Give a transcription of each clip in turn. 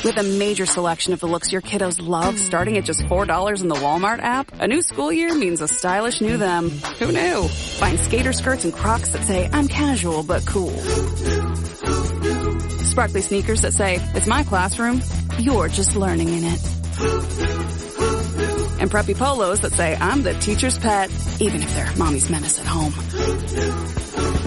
With a major selection of the looks your kiddos love starting at just $4 in the Walmart app, a new school year means a stylish new them. Who knew? Find skater skirts and Crocs that say, I'm casual but cool. Sparkly sneakers that say, it's my classroom, you're just learning in it. And preppy polos that say, I'm the teacher's pet, even if they're mommy's menace at home.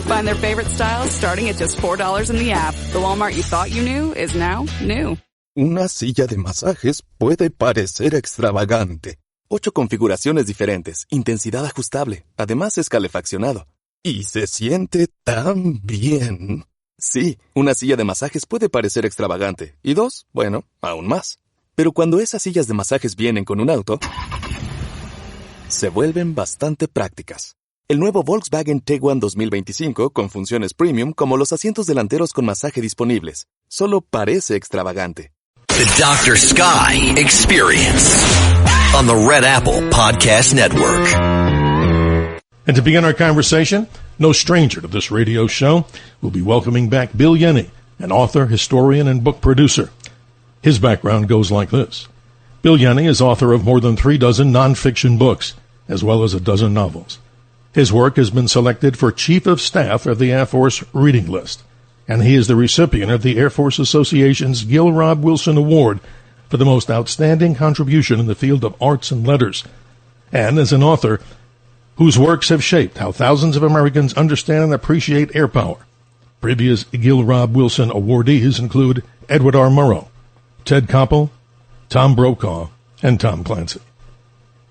Find their favorite styles starting at just $4 in the app. The Walmart you thought you knew is now new. Una silla de masajes puede parecer extravagante. 8 configuraciones diferentes, intensidad ajustable, además es calefaccionado. Y se siente tan bien. Sí, una silla de masajes puede parecer extravagante. Y 2, bueno, aún más. Pero cuando esas sillas de masajes vienen con un auto, se vuelven bastante prácticas. El nuevo Volkswagen Tiguan 2025 con funciones premium como los asientos delanteros con masaje disponibles. Solo parece extravagante. The Dr. Sky Experience on the Red Apple Podcast Network. And to begin our conversation, no stranger to this radio show, we'll be welcoming back Bill Yenne, an author, historian, and book producer. His background goes like this. Bill Yenne is author of more than 36 nonfiction books, as well as a dozen novels. His work has been selected for Chief of Staff of the Air Force Reading List, and he is the recipient of the Air Force Association's Gil Rob Wilson Award for the most outstanding contribution in the field of arts and letters, and as an author whose works have shaped how thousands of Americans understand and appreciate air power. Previous Gil Rob Wilson awardees include Edward R. Murrow, Ted Koppel, Tom Brokaw, and Tom Clancy.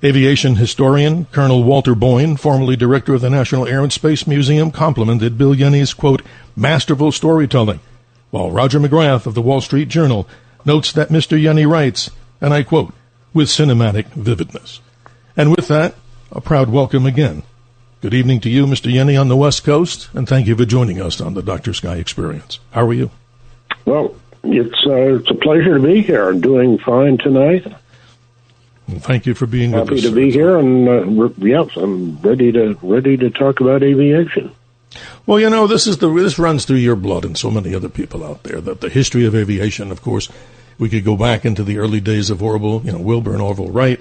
Aviation historian Colonel Walter Boyne, formerly director of the National Air and Space Museum, complimented Bill Yenne's, quote, masterful storytelling, while Roger McGrath of the Wall Street Journal notes that Mr. Yenne writes, and I quote, with cinematic vividness. And with that, a proud welcome again. Good evening to you, Mr. Yenne, on the West Coast, and thank you for joining us on the Dr. Sky Experience. How are you? Well, it's a pleasure to be here. I'm doing fine tonight. Well, thank you for being with us. Happy to be here, and yes, I'm ready to talk about aviation. Well, you know, this runs through your blood and so many other people out there. That the history of aviation, of course, we could go back into the early days of Wilbur and Orville Wright,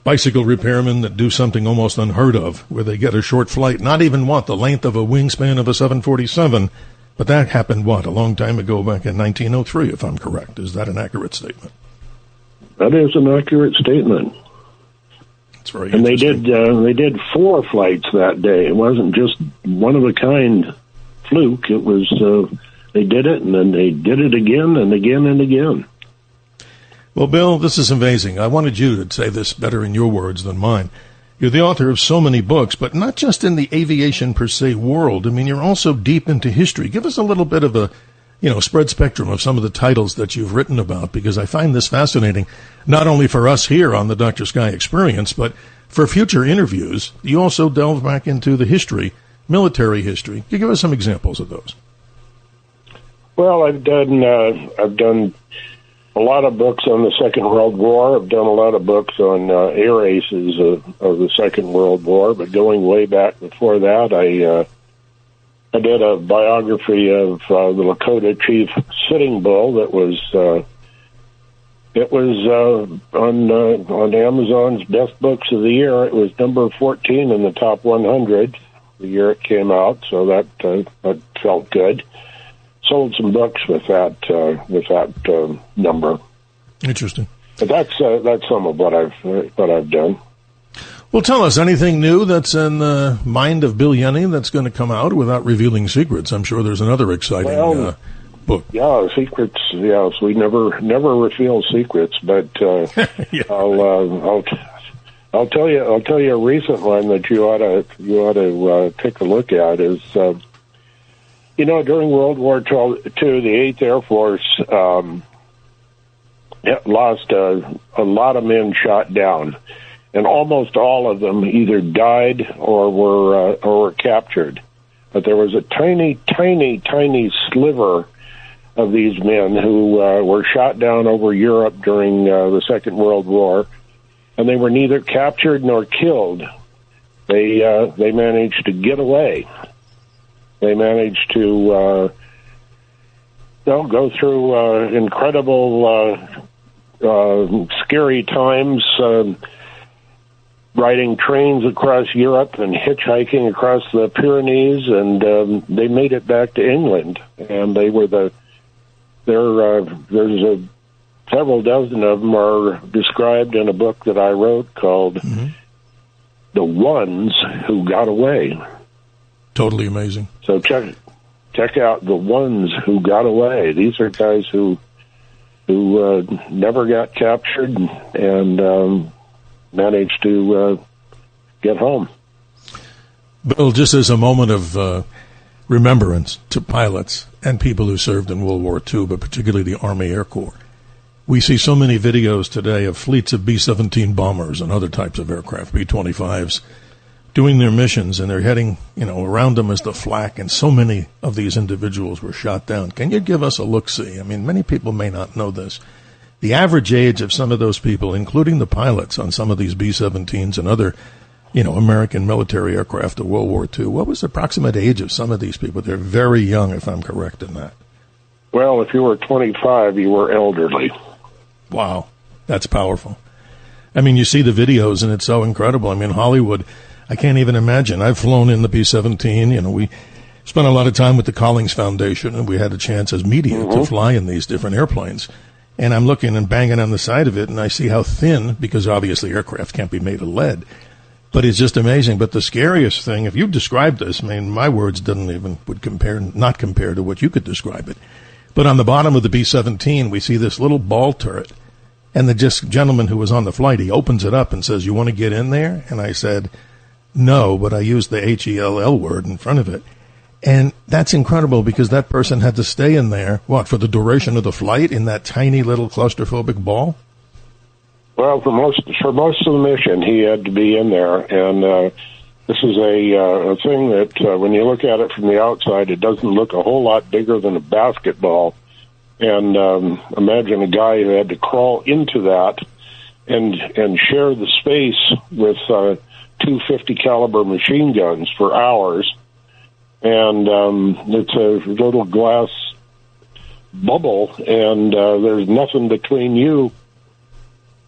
bicycle repairmen that do something almost unheard of, where they get a short flight, not even the length of a wingspan of a 747. But that happened, a long time ago, back in 1903, if I'm correct. Is that an accurate statement? That is an accurate statement. That's very and interesting. They did 4 flights that day. It wasn't just one of a kind fluke. It was they did it, and then they did it again and again and again. Well, Bill, this is amazing. I wanted you to say this better in your words than mine. You're the author of so many books, but not just in the aviation per se world. I mean, you're also deep into history. Give us a little bit of a spread spectrum of some of the titles that you've written about, because I find this fascinating, not only for us here on the Dr. Sky Experience, but for future interviews. You also delve back into the history, military history. Can you give us some examples of those? Well, I've done a lot of books on the Second World War. I've done a lot of books on air aces of the Second World War, but going way back before that, I did a biography of the Lakota Chief Sitting Bull that was on Amazon's Best Books of the Year. It was number 14 in the top 100 the year it came out, so that felt good. Sold some books with that number. Interesting. But that's some of what I've done. Well, tell us anything new that's in the mind of Bill Yenne that's going to come out without revealing secrets. I'm sure there's another exciting book. Yeah, secrets. Yes, we never reveal secrets, but yeah. I'll tell you a recent one that you ought to take a look at is during World War II, the 8th Air Force lost a lot of men shot down. And almost all of them either died or were captured. But there was a tiny, tiny, tiny sliver of these men who were shot down over Europe during the Second World War, and they were neither captured nor killed. They managed to get away. They managed to go through incredible, scary times, riding trains across Europe and hitchhiking across the Pyrenees, and they made it back to England. And they were there's several dozen of them are described in a book that I wrote called The Ones Who Got Away. Totally amazing. So check out The Ones Who Got Away. These are guys who never got captured and managed to get home. Bill, just as a moment of remembrance to pilots and people who served in World War II, but particularly the Army Air Corps, we see so many videos today of fleets of B-17 bombers and other types of aircraft, B-25s, doing their missions, and they're heading, around them is the flak, and so many of these individuals were shot down. Can you give us a look-see? I mean, many people may not know this. The average age of some of those people, including the pilots on some of these B-17s and other, American military aircraft of World War II, what was the approximate age of some of these people? They're very young, if I'm correct in that. Well, if you were 25, you were elderly. Wow, that's powerful. I mean, you see the videos, and it's so incredible. I mean, Hollywood, I can't even imagine. I've flown in the B-17. We spent a lot of time with the Collings Foundation, and we had a chance as media to fly in these different airplanes. And I'm looking and banging on the side of it, and I see how thin, because obviously aircraft can't be made of lead. But it's just amazing. But the scariest thing, if you describe this, I mean, my words not compare to what you could describe it. But on the bottom of the B-17, we see this little ball turret. And the gentleman who was on the flight, he opens it up and says, "You want to get in there?" And I said, "No," but I used the HELL word in front of it. And that's incredible because that person had to stay in there, for the duration of the flight in that tiny little claustrophobic ball? Well, for most of the mission, he had to be in there. And this is a thing that when you look at it from the outside, it doesn't look a whole lot bigger than a basketball. And imagine a guy who had to crawl into that and share the space with two 50 caliber machine guns for hours. And it's a little glass bubble, and there's nothing between you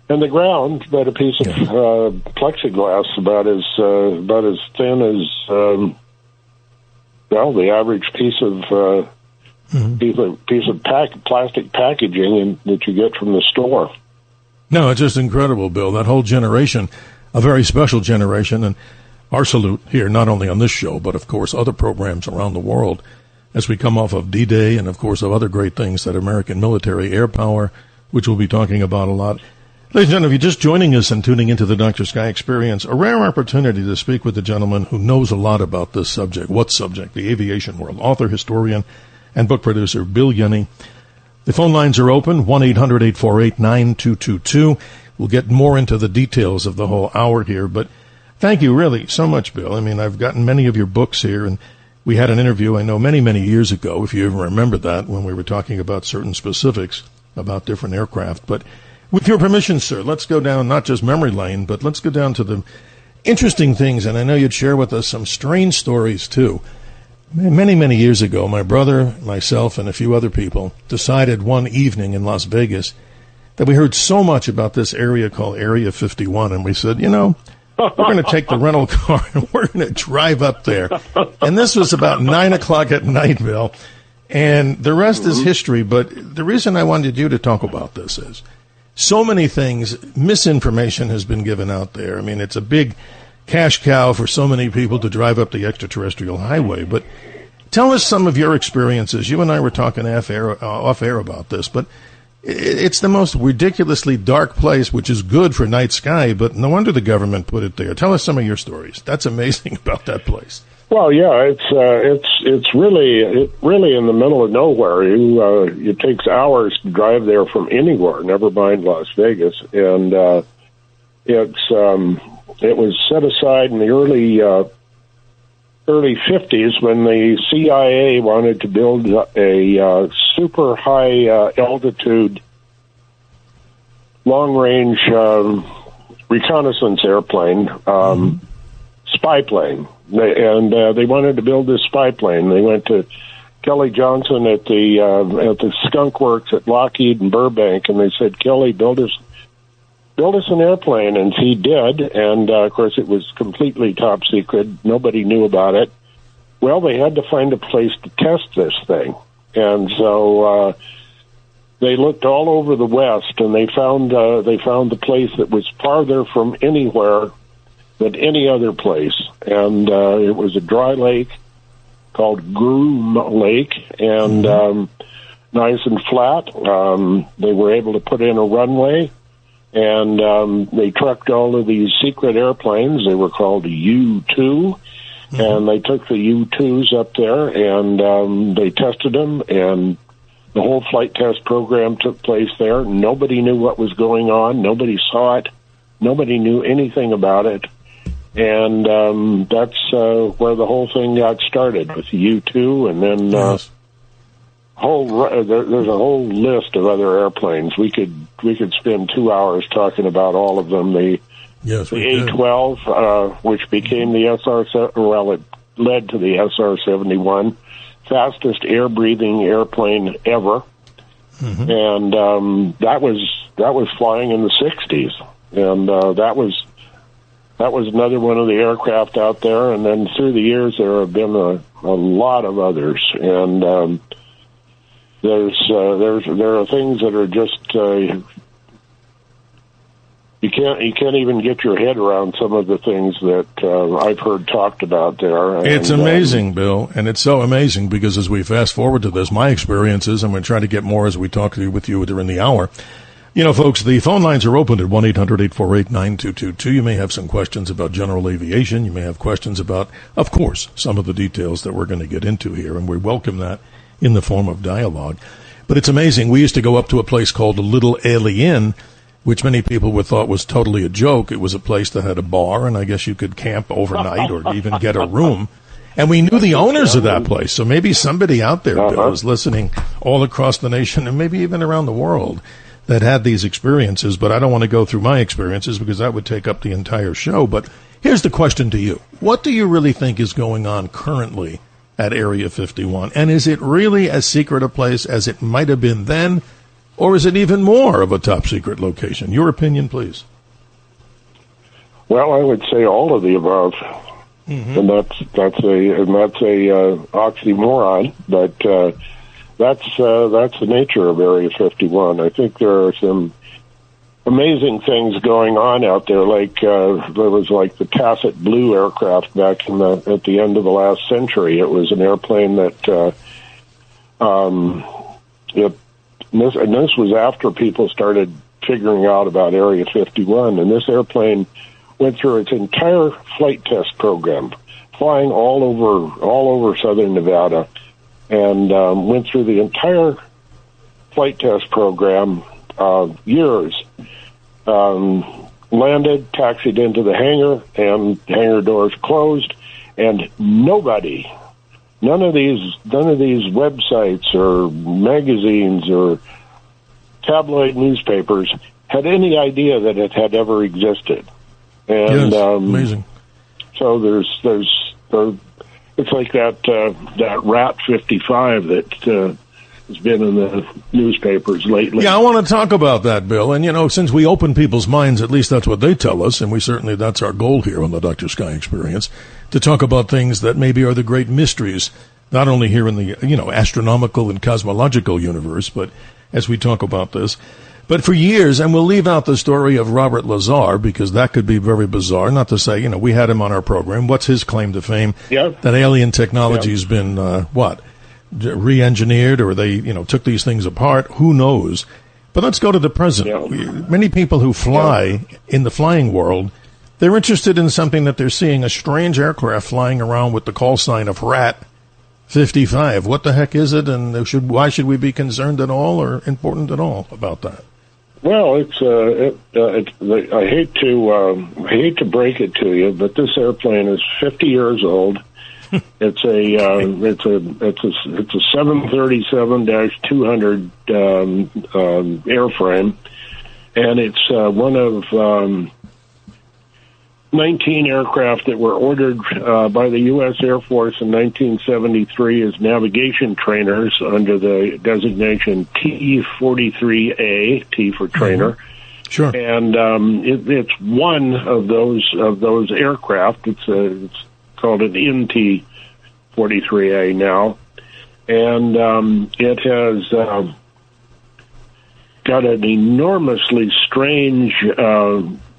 and the ground but a piece of plexiglass about as thin as the average piece of plastic packaging that you get from the store. No, it's just incredible, Bill. That whole generation, a very special generation, and our salute here, not only on this show, but of course other programs around the world, as we come off of D-Day and of course of other great things that American military air power, which we'll be talking about a lot. Ladies and gentlemen, if you're just joining us and tuning into the Dr. Sky Experience, a rare opportunity to speak with a gentleman who knows a lot about this subject. What subject? The aviation world. Author, historian, and book producer Bill Yenne. The phone lines are open, 1-800-848-9222. We'll get more into the details of the whole hour here, but thank you really so much, Bill. I mean, I've gotten many of your books here, and we had an interview, I know, many, many years ago, if you even remember that, when we were talking about certain specifics about different aircraft. But with your permission, sir, let's go down not just memory lane, but let's go down to the interesting things, and I know you'd share with us some strange stories, too. Many, many years ago, my brother, myself, and a few other people decided one evening in Las Vegas that we heard so much about this area called Area 51, and we said, we're going to take the rental car and we're going to drive up there. And this was about 9 o'clock at night, Bill, and the rest is history. But the reason I wanted you to talk about this is so many things, misinformation has been given out there. I mean, it's a big cash cow for so many people to drive up the extraterrestrial highway. But tell us some of your experiences. You and I were talking off air about this, but it's the most ridiculously dark place, which is good for night sky, but no wonder the government put it there. Tell us some of your stories. That's amazing about that place. Well, yeah, it's really in the middle of nowhere. It takes hours to drive there from anywhere, never mind Las Vegas, and it was set aside in the early 50s when the CIA wanted to build a super high altitude, long range reconnaissance airplane, spy plane. They wanted to build this spy plane. They went to Kelly Johnson at the Skunk Works at Lockheed and Burbank, and they said, "Kelly, build us an airplane," and he did. And of course, it was completely top secret; nobody knew about it. Well, they had to find a place to test this thing, and so they looked all over the West, and they found the place that was farther from anywhere than any other place, and it was a dry lake called Groom Lake, and nice and flat. They were able to put in a runway, and they trucked all of these secret airplanes. They were called U-2, and they took the U-2s up there, and they tested them, and the whole flight test program took place there. Nobody knew what was going on. Nobody saw it. Nobody knew anything about it. And that's where the whole thing got started, with the U-2, and then there's a whole list of other airplanes. We could spend 2 hours talking about all of them. The A-12, which became the it led to the SR-71, fastest air-breathing airplane ever, and that was flying in the 60s, and that was another one of the aircraft out there. And then through the years, there have been a lot of others, and there are things that are just you can't even get your head around some of the things that I've heard talked about there. And, it's amazing, Bill, and it's so amazing because as we fast forward to this, my experiences, I'm going to try to get more as we talk with you during the hour. You know, folks, the phone lines are open at 1-800-848-9222. You may have some questions about general aviation. You may have questions about, of course, some of the details that we're going to get into here, and we welcome that in the form of dialogue. But it's amazing. We used to go up to a place called the Little Alien, which many people would thought was totally a joke. It was a place that had a bar, and I guess you could camp overnight or even get a room. And we knew the owners of that place, so maybe somebody out there, Bill, is listening all across the nation and maybe even around the world that had these experiences, but I don't want to go through my experiences because that would take up the entire show. But here's the question to you. What do you really think is going on currently at Area 51? And is it really as secret a place as it might have been then, or is it even more of a top secret location? Your opinion, please. Well, I would say all of the above. And that's a oxymoron, but that's the nature of Area 51. I think there are some amazing things going on out there. Like there was like the Tacit Blue aircraft back at the end of the last century. It was an airplane that this was after people started figuring out about Area 51, and this airplane went through its entire flight test program, flying all over southern Nevada, and went through the entire flight test program, years. Landed, taxied into the hangar, and hangar doors closed, and none of these websites or magazines or tabloid newspapers had any idea that it had ever existed. And yes, amazing. So it's like that Rat 55 that has been in the newspapers lately. Yeah, I want to talk about that, Bill. And, you know, since we open people's minds, at least that's what they tell us, and that's our goal here on the Dr. Sky Experience, to talk about things that maybe are the great mysteries, not only here in the, astronomical and cosmological universe, but as we talk about this. But for years, and we'll leave out the story of Robert Lazar, because that could be very bizarre, not to say, we had him on our program. What's his claim to fame? Yeah. That alien technology has been, re-engineered, or they, took these things apart. Who knows? But let's go to the present. Yeah. Many people who fly in the flying world, they're interested in something that they're seeing, a strange aircraft flying around with the call sign of Rat 55. What the heck is it, and why should we be concerned at all or important at all about that? Well, I hate to break it to you, but this airplane is 50 years old. It's a 737-200 airframe, and it's one of 19 aircraft that were ordered by the U.S. Air Force in 1973 as navigation trainers under the designation T-43A, T for trainer. Mm-hmm. Sure. And it's one of those aircraft. It's called an NT-43A now, and it has got an enormously strange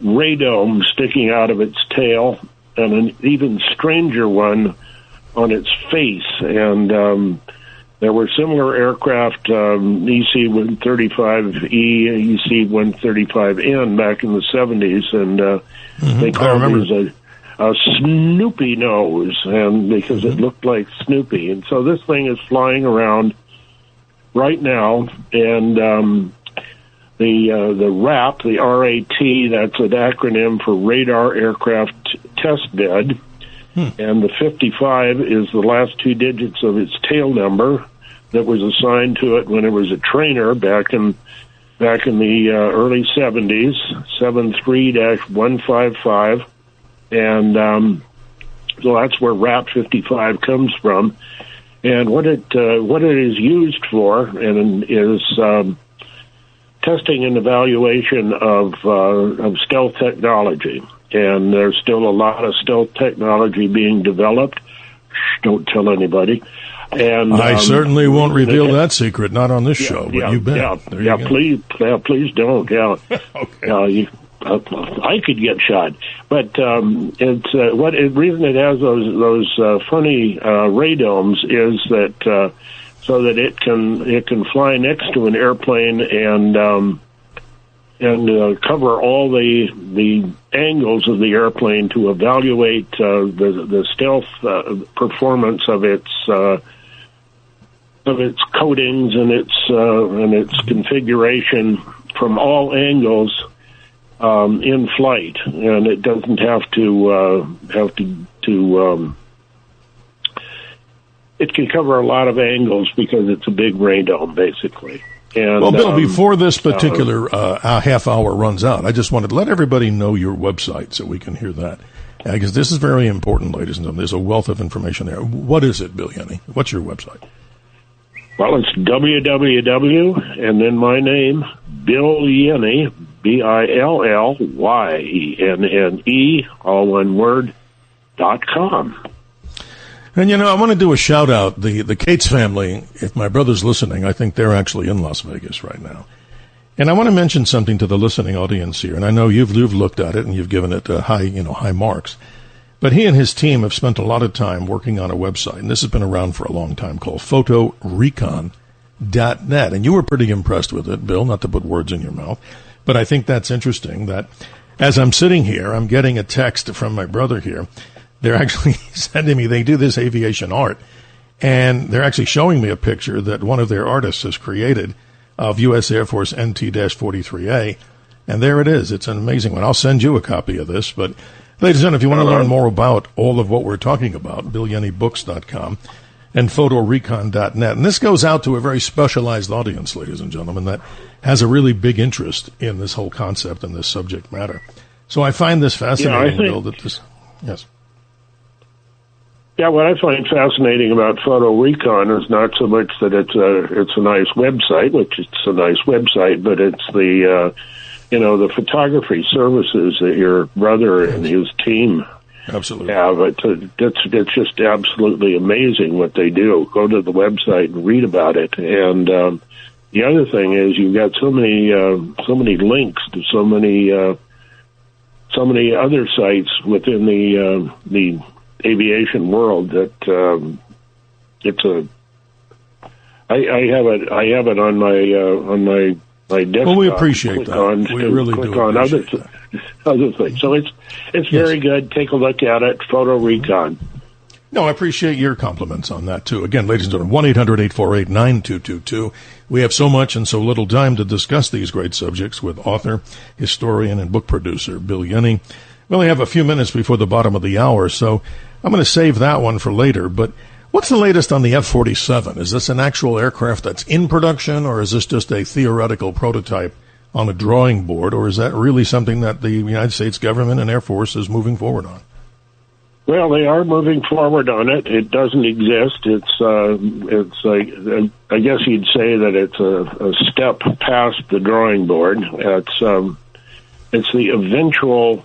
radome sticking out of its tail, and an even stranger one on its face. And there were similar aircraft, EC-135E, EC-135N back in the 70s, and they called these a Snoopy nose, and because it looked like Snoopy. And so this thing is flying around right now, and the RAP, the R-A-T, that's an acronym for Radar Aircraft Test Bed, and the 55 is the last two digits of its tail number that was assigned to it when it was a trainer back in the early 70s, 73-155, and so that's where RAP 55 comes from. And what it is used for, and is testing and evaluation of stealth technology. And there's still a lot of stealth technology being developed. Shh, don't tell anybody. And I certainly won't reveal that secret, not on this show, but you bet. Please don't. Yeah. Okay. I could get shot, but it's reason it has those funny radomes is that so that it can fly next to an airplane and cover all the angles of the airplane to evaluate the stealth performance of its coatings and its configuration from all angles in flight, and it doesn't have to it can cover a lot of angles because it's a big radome, basically. And, well, Bill, before this particular half hour runs out, I just wanted to let everybody know your website so we can hear that. Because this is very important, ladies and gentlemen. There's a wealth of information there. What is it, Bill Yenne? What's your website? Well, it's www, and then my name, Bill Yenne, BILLYENNE, all one word, .com. And, I want to do a shout-out. The Cates family, if my brother's listening, I think they're actually in Las Vegas right now. And I want to mention something to the listening audience here, and I know you've looked at it and you've given it high marks. But he and his team have spent a lot of time working on a website, and this has been around for a long time, called photorecon.net. And you were pretty impressed with it, Bill, not to put words in your mouth. But I think that's interesting that as I'm sitting here, I'm getting a text from my brother here. They're actually sending me, they do this aviation art, and they're actually showing me a picture that one of their artists has created of U.S. Air Force NT-43A, and there it is. It's an amazing one. I'll send you a copy of this, but ladies and gentlemen, if you want to learn more about all of what we're talking about, BillYenneBooks.com and photorecon.net. And this goes out to a very specialized audience, ladies and gentlemen, that has a really big interest in this whole concept and this subject matter. So I find this fascinating, Bill, that this... Yes. Yeah, what I find fascinating about Photo Recon is not so much that it's a nice website, which it's a nice website, but it's the the photography services that your brother and his team absolutely have. It's just absolutely amazing what they do. Go to the website and read about it. And the other thing is you've got so many links to so many other sites within the aviation world that it's a. I have it on my desktop. Well, we appreciate that. We really do appreciate other things. So it's very good. Take a look at it. Photo Recon. No, I appreciate your compliments on that too. Again, ladies and gentlemen, 1-800-848-9222. We have so much and so little time to discuss these great subjects with author, historian, and book producer Bill Yenne. We only have a few minutes before the bottom of the hour, so I'm going to save that one for later. But what's the latest on the F-47? Is this an actual aircraft that's in production, or is this just a theoretical prototype on a drawing board, or is that really something that the United States government and Air Force is moving forward on? Well, they are moving forward on it. It doesn't exist. It's I guess you'd say that it's a step past the drawing board. It's the eventual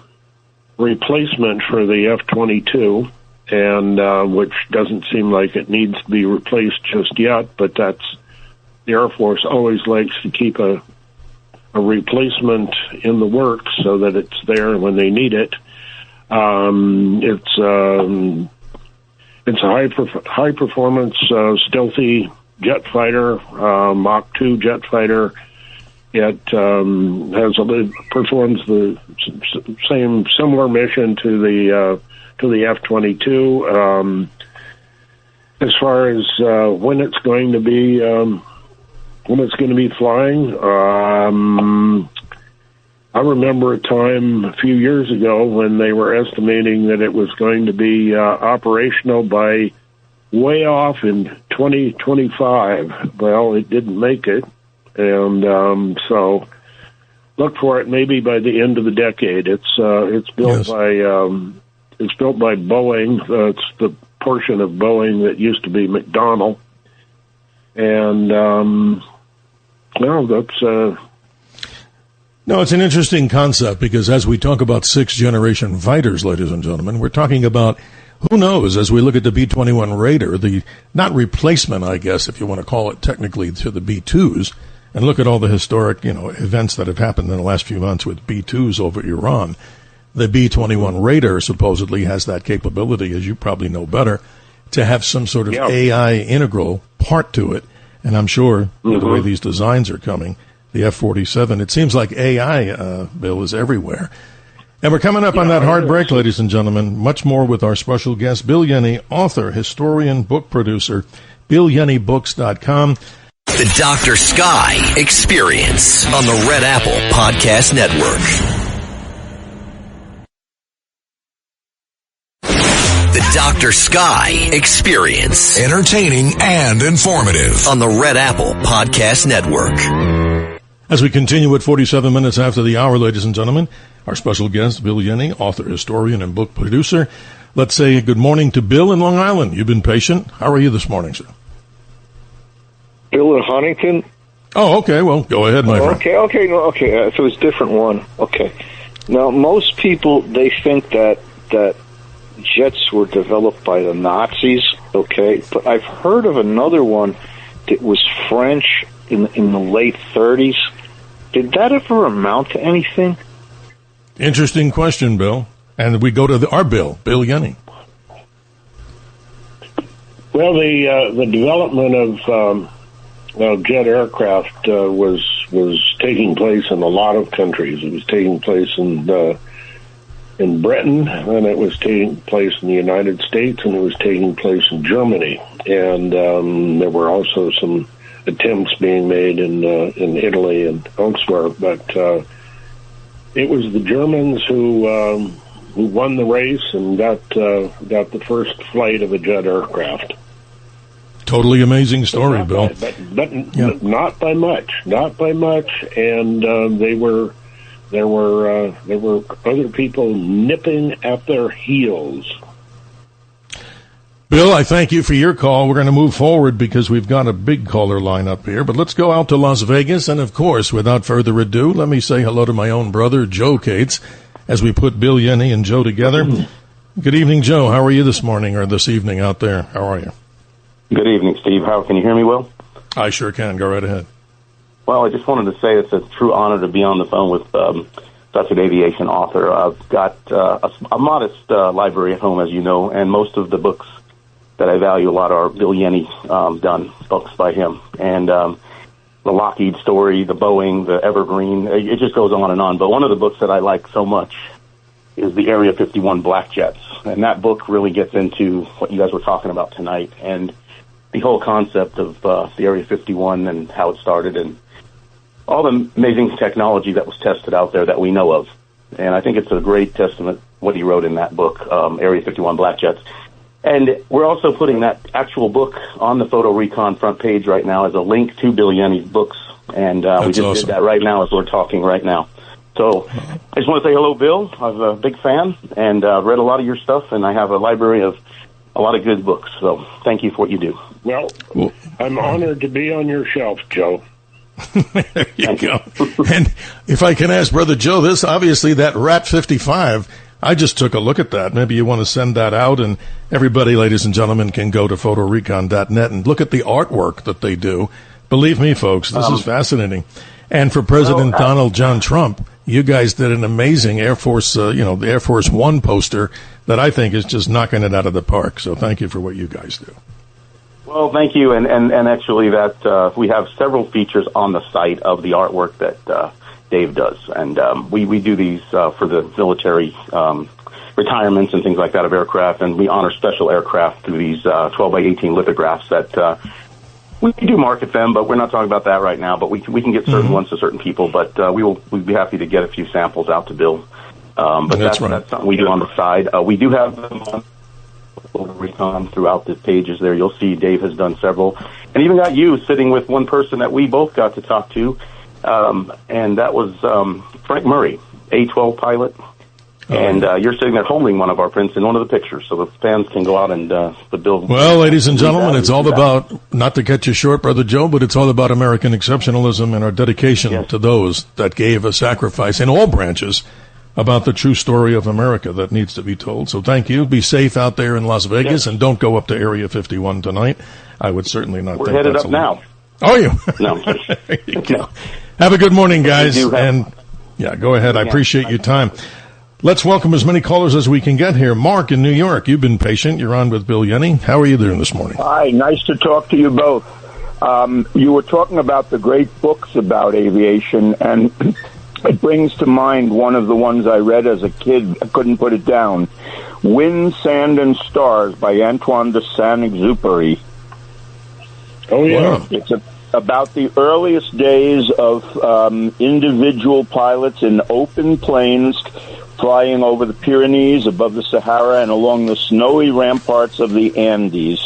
replacement for the F-22, and which doesn't seem like it needs to be replaced just yet. But the Air Force always likes to keep a replacement in the works so that it's there when they need it. It's a high performance stealthy jet fighter, Mach 2 jet fighter. It performs the similar mission to the F-22. As far as when it's going to be flying. I remember a time a few years ago when they were estimating that it was going to be operational by way off in 2025. Well, it didn't make it, and so look for it maybe by the end of the decade. It's built by Boeing. It's the portion of Boeing that used to be McDonnell, and that's. No, it's an interesting concept because as we talk about sixth-generation fighters, ladies and gentlemen, we're talking about, who knows, as we look at the B-21 Raider, the not replacement, I guess, if you want to call it technically, to the B-2s, and look at all the historic, events that have happened in the last few months with B-2s over Iran. The B-21 Raider supposedly has that capability, as you probably know better, to have some sort of AI integral part to it. And I'm sure with the way these designs are coming, the F-47, it seems like AI, Bill, is everywhere. And we're coming up on that hard break, ladies and gentlemen. Much more with our special guest, Bill Yenne, author, historian, book producer, BillYenneBooks.com. The Dr. Sky Experience on the Red Apple Podcast Network. The Dr. Sky Experience. Entertaining and informative. On the Red Apple Podcast Network. As we continue at 47 minutes after the hour, ladies and gentlemen, our special guest, Bill Yenne, author, historian, and book producer. Let's say good morning to Bill in Long Island. You've been patient. How are you this morning, sir? Bill in Huntington? Oh, okay. Well, go ahead, my friend. Okay. So it's a different one. Okay. Now, most people, they think that jets were developed by the Nazis, okay? But I've heard of another one that was French in the late 30s. Did that ever amount to anything? Interesting question, Bill. And we go to our Bill Yenne. Well, the development of jet aircraft was taking place in a lot of countries. It was taking place in Britain, and it was taking place in the United States, and it was taking place in Germany. And there were also some attempts being made in Italy and elsewhere, but it was the Germans who won the race and got the first flight of a jet aircraft. Totally amazing story, Bill. But not by much, and there were other people nipping at their heels. Bill, I thank you for your call. We're going to move forward because we've got a big caller line up here. But let's go out to Las Vegas. And, of course, without further ado, let me say hello to my own brother, Joe Cates, as we put Bill Yenne and Joe together. Good evening, Joe. How are you this morning or this evening out there? How are you? Good evening, Steve. How can you hear me well? I sure can. Go right ahead. Well, I just wanted to say it's a true honor to be on the phone with such an aviation author. I've got a modest library at home, as you know, and most of the books that I value a lot are Bill Yenne done books by him. And the Lockheed story, the Boeing, the Evergreen, it just goes on and on. But one of the books that I like so much is the Area 51 Black Jets. And that book really gets into what you guys were talking about tonight and the whole concept of the Area 51 and how it started and all the amazing technology that was tested out there that we know of. And I think it's a great testament what he wrote in that book, Area 51 Black Jets. And we're also putting that actual book on the Photo Recon front page right now as a link to Bill Yenne's books And we just awesome. did that right now as we're talking right now. So I just want to say hello, Bill. I'm a big fan and read a lot of your stuff, and I have a library of a lot of good books. So thank you for what you do. Well, I'm honored to be on your shelf, Joe. There you go. And if I can ask Brother Joe this, obviously that Rat 55, I just took a look at that. Maybe you want to send that out, and everybody, ladies and gentlemen, can go to photorecon.net and look at the artwork that they do. Believe me, folks, this is fascinating. And for President Donald John Trump, you guys did an amazing Air Force, the Air Force One poster that I think is just knocking it out of the park. So thank you for what you guys do. Well, thank you. And actually that we have several features on the site of the artwork that Dave does. And we do these for the military retirements and things like that of aircraft. And we honor special aircraft through these 12 by 18 lithographs that we do market them, but we're not talking about that right now. But we can get certain ones to certain people. But we'd be happy to get a few samples out to Bill. But that's something we do on the side. We do have them on Recon throughout the pages there. You'll see Dave has done several, and even got you sitting with one person that we both got to talk to, and that was Frank Murray, A-12 pilot. And you're sitting there holding one of our prints in one of the pictures, so the fans can go out and the Bill. Well, ladies and gentlemen, it's all about, not to cut you short, Brother Joe, but it's all about American exceptionalism and our dedication to those that gave a sacrifice in all branches about the true story of America that needs to be told. So thank you. Be safe out there in Las Vegas, and don't go up to Area 51 tonight. I would certainly not think headed that's up now. Are you? No. There you go. Have a good morning, guys. And yeah, go ahead. I appreciate your time. Let's welcome as many callers as we can get here. Mark in New York, you've been patient. You're on with Bill Yenne. How are you doing this morning? Hi, nice to talk to you both. You were talking about the great books about aviation, and it brings to mind one of the ones I read as a kid. I couldn't put it down. Wind, Sand, and Stars by Antoine de Saint-Exupéry. Oh, yeah. Wow. It's about the earliest days of individual pilots in open planes flying over the Pyrenees, above the Sahara, and along the snowy ramparts of the Andes.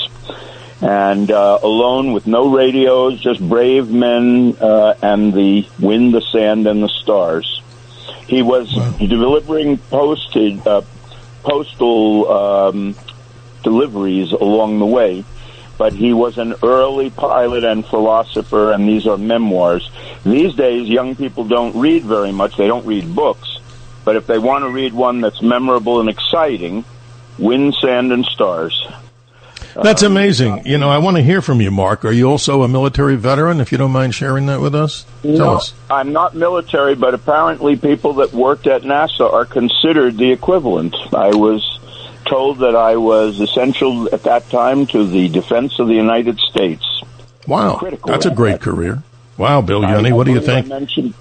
And alone with no radios, just brave men and the wind, the sand, and the stars. He was delivering postal deliveries along the way, but he was an early pilot and philosopher, and these are memoirs. These days, young people don't read very much. They don't read books. But if they want to read one that's memorable and exciting, Wind, Sand, and Stars. That's amazing. I want to hear from you, Mark. Are you also a military veteran, if you don't mind sharing that with us? Tell us. I'm not military, but apparently people that worked at NASA are considered the equivalent. I was told that I was essential at that time to the defense of the United States. Wow. That's a great career. Wow, Bill Yenne, what do you think? I mentioned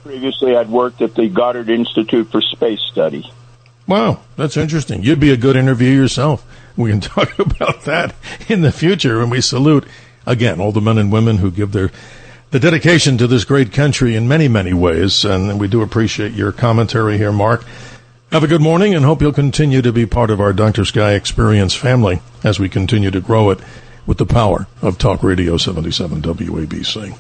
previously I'd worked at the Goddard Institute for Space Study. Wow, that's interesting. You'd be a good interview yourself. We can talk about that in the future, and we salute, again, all the men and women who give the dedication to this great country in many, many ways, and we do appreciate your commentary here, Mark. Have a good morning, and hope you'll continue to be part of our Dr. Sky Experience family as we continue to grow it with the power of Talk Radio 77 WABC.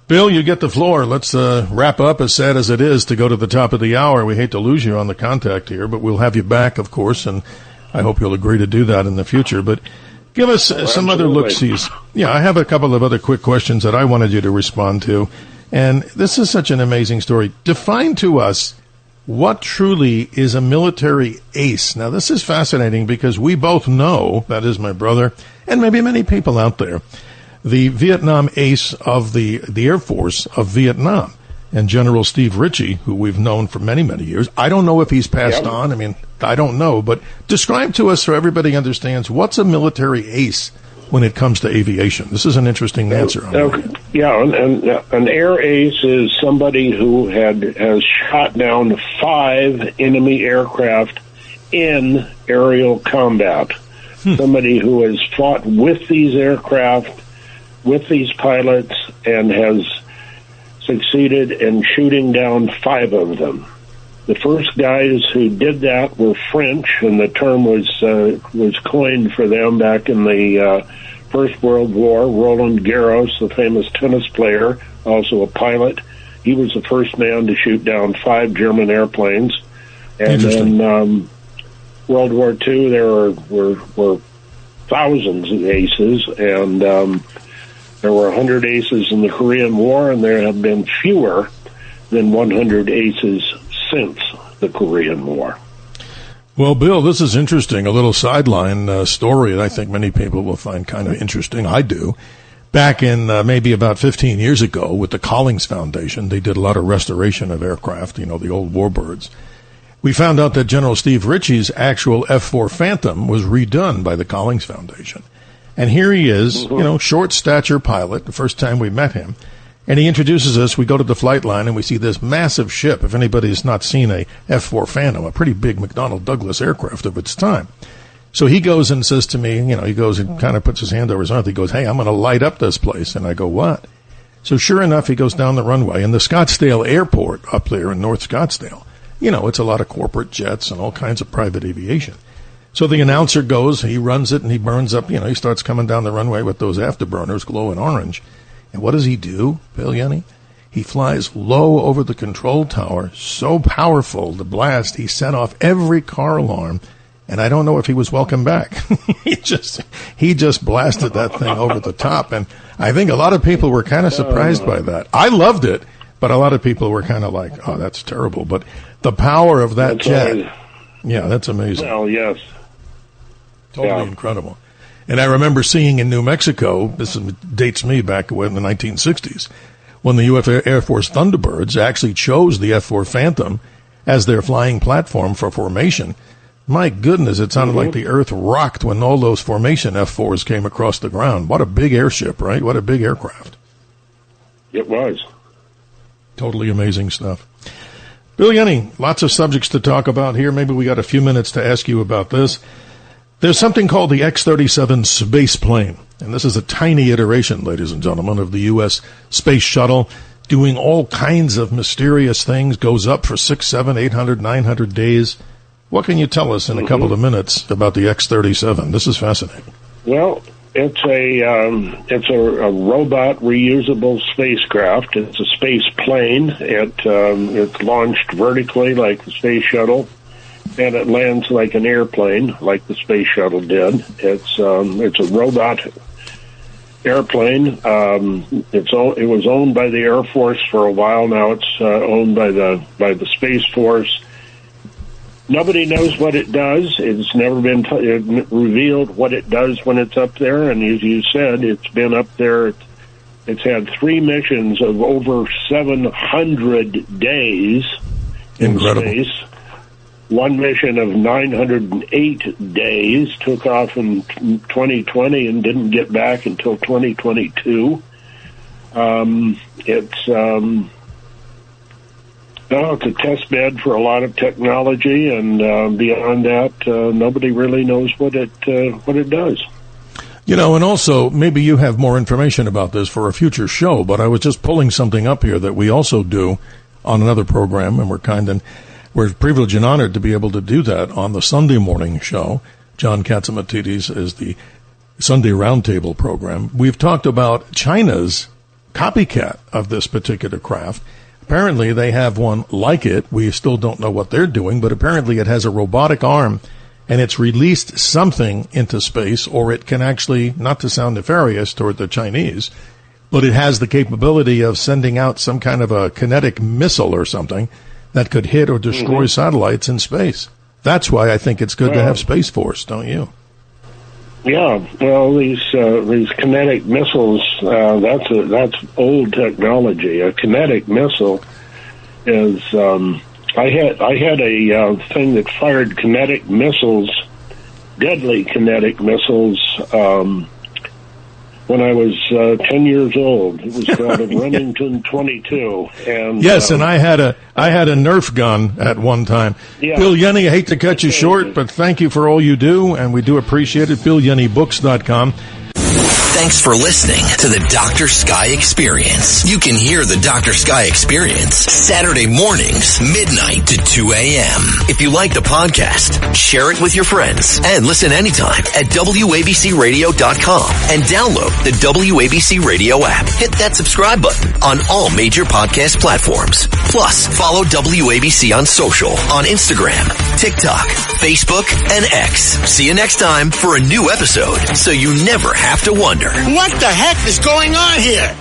Bill, you get the floor. Let's wrap up, as sad as it is to go to the top of the hour. We hate to lose you on the contact here, but we'll have you back, of course, and I hope you'll agree to do that in the future. But give us some other look-sees. Yeah, I have a couple of other quick questions that I wanted you to respond to. And this is such an amazing story. Define to us what truly is a military ace. Now, this is fascinating because we both know, that is my brother, and maybe many people out there, the Vietnam ace of the Air Force of Vietnam, and General Steve Ritchie, who we've known for many, many years. I don't know if he's passed on. I mean, I don't know. But describe to us so everybody understands, what's a military ace when it comes to aviation? This is an interesting answer. Yeah, and an air ace is somebody who has shot down 5 enemy aircraft in aerial combat. Somebody who has fought with these aircraft, with these pilots, and has succeeded in shooting down 5 of them. The first guys who did that were French, and the term was coined for them back in the First World War. Roland Garros, the famous tennis player, also a pilot. He was the first man to shoot down 5 German airplanes. And then World War II, there were thousands of aces, and there were 100 aces in the Korean War, and there have been fewer than 100 aces since the Korean War. Well, Bill, this is interesting. A little sideline story that I think many people will find kind of interesting. I do. Back in maybe about 15 years ago with the Collings Foundation, they did a lot of restoration of aircraft, the old warbirds. We found out that General Steve Ritchie's actual F-4 Phantom was redone by the Collings Foundation. And here he is, short stature pilot, the first time we met him. And he introduces us. We go to the flight line, and we see this massive ship. If anybody's not seen a F-4 Phantom, a pretty big McDonnell Douglas aircraft of its time. So he goes and says to me, he goes and kind of puts his hand over his mouth. He goes, "Hey, I'm going to light up this place." And I go, "What?" So sure enough, he goes down the runway. And the Scottsdale Airport up there in North Scottsdale, it's a lot of corporate jets and all kinds of private aviation. So the announcer goes, he runs it, and he burns up, he starts coming down the runway with those afterburners glowing orange. And what does he do, Bill Yenne? He flies low over the control tower, so powerful, the blast, he set off every car alarm, and I don't know if he was welcome back. he just blasted that thing over the top, and I think a lot of people were kind of surprised by that. I loved it, but a lot of people were kind of like, "Oh, that's terrible." But the power of that jet, that's amazing. Well, yes. Totally incredible. And I remember seeing in New Mexico, this dates me back in the 1960s, when the U.S. Air Force Thunderbirds actually chose the F-4 Phantom as their flying platform for formation. My goodness, it sounded like the earth rocked when all those formation F-4s came across the ground. What a big airship, right? What a big aircraft. It was. Totally amazing stuff. Bill Yenne, lots of subjects to talk about here. Maybe we got a few minutes to ask you about this. There's something called the X-37 space plane, and this is a tiny iteration, ladies and gentlemen, of the U.S. space shuttle, doing all kinds of mysterious things, goes up for 600, 700, 800, 900 days. What can you tell us in a couple of minutes about the X-37? This is fascinating. Well, it's a robot reusable spacecraft. It's a space plane. It's launched vertically like the space shuttle, and it lands like an airplane, like the space shuttle did. It's a robot airplane. It was owned by the Air Force for a while. Now it's owned by the Space Force. Nobody knows what it does. It's never been revealed what it does when it's up there. And as you said, it's been up there. It's had 3 missions of over 700 days in space. 1 mission of 908 days, took off in 2020 and didn't get back until 2022. It's a test bed for a lot of technology, and beyond that, nobody really knows what it does. And also, maybe you have more information about this for a future show, but I was just pulling something up here that we also do on another program, and we're privileged and honored to be able to do that on the Sunday morning show. John Katzimatidis is the Sunday Roundtable program. We've talked about China's copycat of this particular craft. Apparently, they have one like it. We still don't know what they're doing, but apparently it has a robotic arm, and it's released something into space, or it can actually, not to sound nefarious toward the Chinese, but it has the capability of sending out some kind of a kinetic missile or something that could hit or destroy satellites in space. That's why I think it's good to have Space Force, don't you? Yeah, well, these kinetic missiles, that's old technology. A kinetic missile is, I had a thing that fired kinetic missiles, deadly kinetic missiles, when I was 10 years old. It was called a Remington 22. And yes, and I had a Nerf gun at one time. Yeah. Bill Yenne, I hate to cut you short, but thank you for all you do, and we do appreciate it. BillYenneBooks.com. Thanks for listening to the Dr. Sky Experience. You can hear the Dr. Sky Experience Saturday mornings, midnight to 2 a.m. If you like the podcast, share it with your friends and listen anytime at WABCRadio.com and download the WABC Radio app. Hit that subscribe button on all major podcast platforms. Plus, follow WABC on social on Instagram, TikTok, Facebook, and X. See you next time for a new episode so you never have to wonder. What the heck is going on here?